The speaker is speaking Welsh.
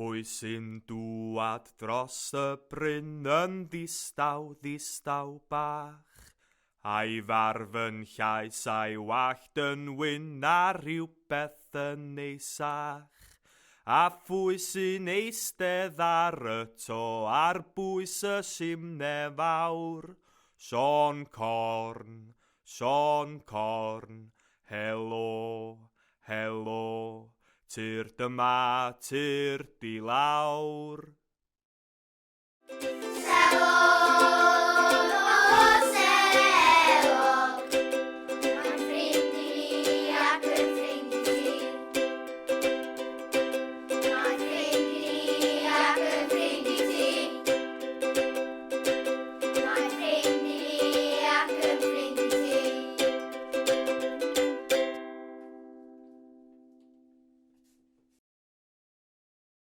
Pwy sy'n dwad dros y bryn yn ddistaw bach, a'i farf yn llais a'i wallt yn wyn a rhywbeth yn neisach. A phwy sy'n eistedd ar y to ar bwys y simne fawr? Sy'n corn, helo, tyr dyma, tyr di lawr.